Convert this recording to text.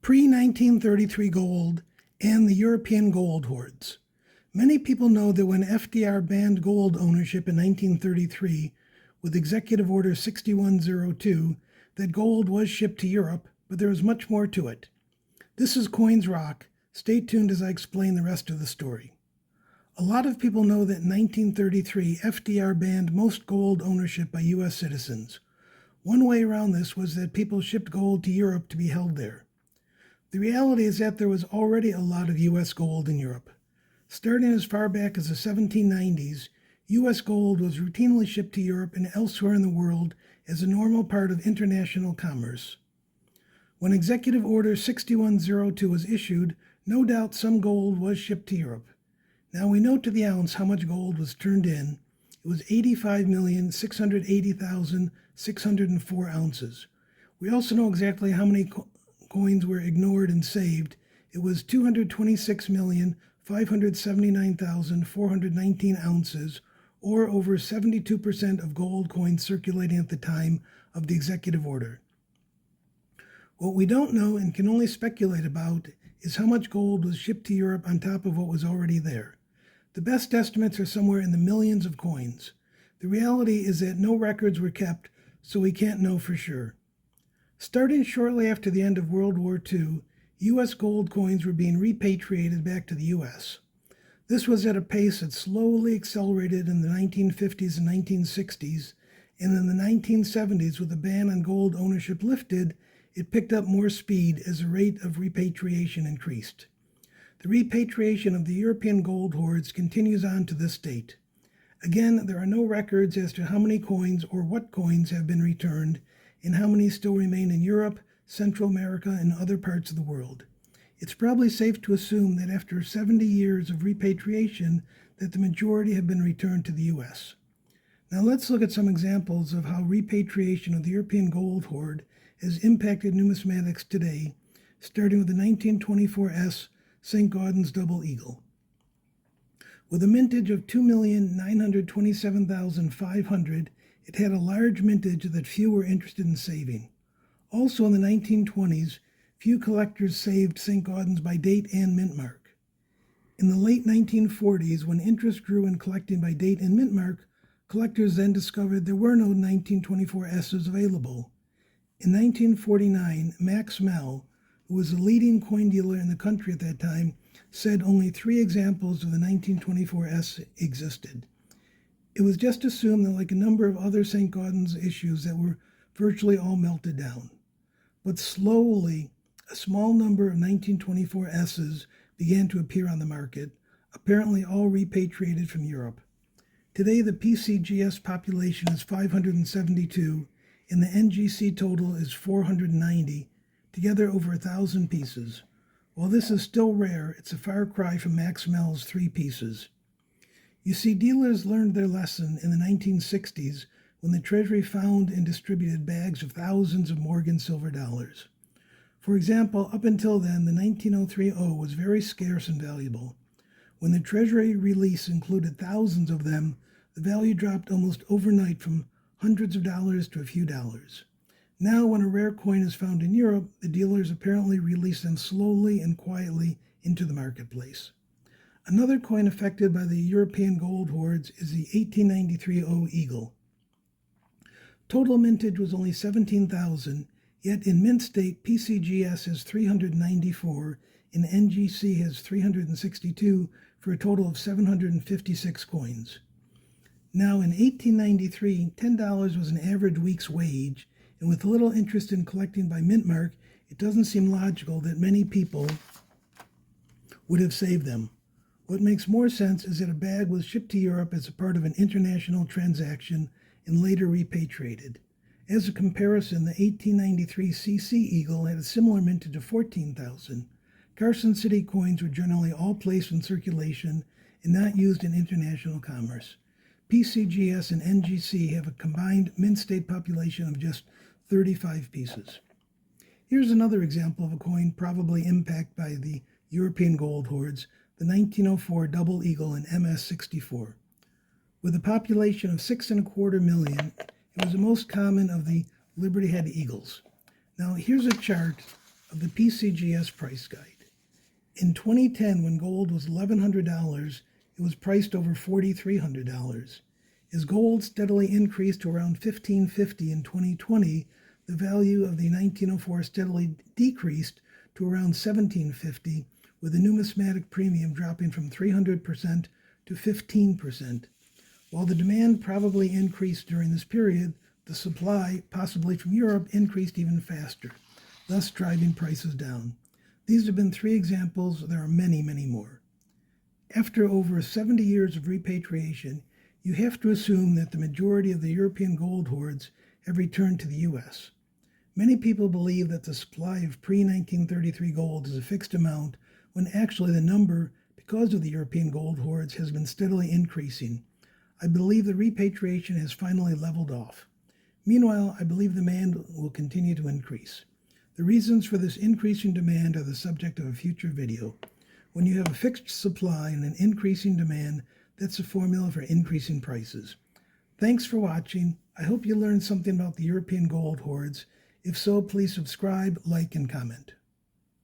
Pre-1933 gold and the European gold hoards. Many people know that when FDR banned gold ownership in 1933 with Executive Order 6102, that gold was shipped to Europe, but there was much more to it. This is Coins Roc. Stay tuned as I explain the rest of the story. A lot of people know that in 1933, FDR banned most gold ownership by U.S. citizens. One way around this was that people shipped gold to Europe to be held there. The reality is that there was already a lot of U.S. gold in Europe. Starting as far back as the 1790s, U.S. gold was routinely shipped to Europe and elsewhere in the world as a normal part of international commerce. When Executive Order 6102 was issued, no doubt some gold was shipped to Europe. Now we know to the ounce how much gold was turned in. It was 85,680,604 ounces. We also know exactly how many coins were ignored and saved. It was 226,579,419 ounces, or over 72% of gold coins circulating at the time of the executive order. What we don't know and can only speculate about is how much gold was shipped to Europe on top of what was already there. The best estimates are somewhere in the millions of coins. The reality is that no records were kept, so we can't know for sure. Starting shortly after the end of World War II, U.S. gold coins were being repatriated back to the U.S. This was at a pace that slowly accelerated in the 1950s and 1960s, and in the 1970s, with the ban on gold ownership lifted, it picked up more speed as the rate of repatriation increased. The repatriation of the European gold hoards continues on to this date. Again, there are no records as to how many coins or what coins have been returned and how many still remain in Europe, Central America, and other parts of the world. It's probably safe to assume that after 70 years of repatriation, that the majority have been returned to the U.S. Now let's look at some examples of how repatriation of the European gold hoard has impacted numismatics today, starting with the 1924 S St. Gaudens Double Eagle. With a mintage of 2,927,500, it had a large mintage that few were interested in saving. Also in the 1920s, few collectors saved St. Gaudens by date and mint mark. In the late 1940s, when interest grew in collecting by date and mint mark, collectors then discovered there were no 1924 S's available. In 1949, Max Mell, who was the leading coin dealer in the country at that time, said only 3 examples of the 1924 S existed. It was just assumed that, like a number of other St. Gaudens issues, that were virtually all melted down. But slowly, a small number of 1924 S's began to appear on the market, apparently all repatriated from Europe. Today, the PCGS population is 572, and the NGC total is 490, together over 1,000 pieces. While this is still rare, it's a far cry from Max Mell's 3 pieces. You see, dealers learned their lesson in the 1960s when the Treasury found and distributed bags of thousands of Morgan silver dollars. For example, up until then, the 1903 O was very scarce and valuable. When the Treasury release included thousands of them, the value dropped almost overnight from hundreds of dollars to a few dollars. Now, when a rare coin is found in Europe, the dealers apparently release them slowly and quietly into the marketplace. Another coin affected by the European gold hoards is the 1893 O Eagle. Total mintage was only 17,000, yet in mint state, PCGS has 394 and NGC has 362 for a total of 756 coins. Now, in 1893, $10 was an average week's wage, and with little interest in collecting by mint mark, it doesn't seem logical that many people would have saved them. What makes more sense is that a bag was shipped to Europe as a part of an international transaction and later repatriated. As a comparison, the 1893 CC Eagle had a similar mintage of 14,000. Carson City coins were generally all placed in circulation and not used in international commerce. PCGS and NGC have a combined mint state population of just 35 pieces. Here's another example of a coin probably impacted by the European gold hoards, the 1904 Double Eagle in MS64. With a population of 6.25 million, it was the most common of the Liberty Head Eagles. Now here's a chart of the PCGS price guide. In 2010, when gold was $1,100, it was priced over $4,300. As gold steadily increased to around $1,550 in 2020, the value of the 1904 steadily decreased to around $1,750, with the numismatic premium dropping from 300% to 15%. While the demand probably increased during this period, the supply, possibly from Europe, increased even faster, thus driving prices down. These have been 3 examples. There are many, many more. After over 70 years of repatriation, you have to assume that the majority of the European gold hoards have returned to the U.S. Many people believe that the supply of pre-1933 gold is a fixed amount, when actually the number, because of the European gold hoards, has been steadily increasing. I believe the repatriation has finally leveled off. Meanwhile, I believe demand will continue to increase. The reasons for this increasing demand are the subject of a future video. When you have a fixed supply and an increasing demand, that's a formula for increasing prices. Thanks for watching. I hope you learned something about the European gold hoards. If so, please subscribe, like, and comment.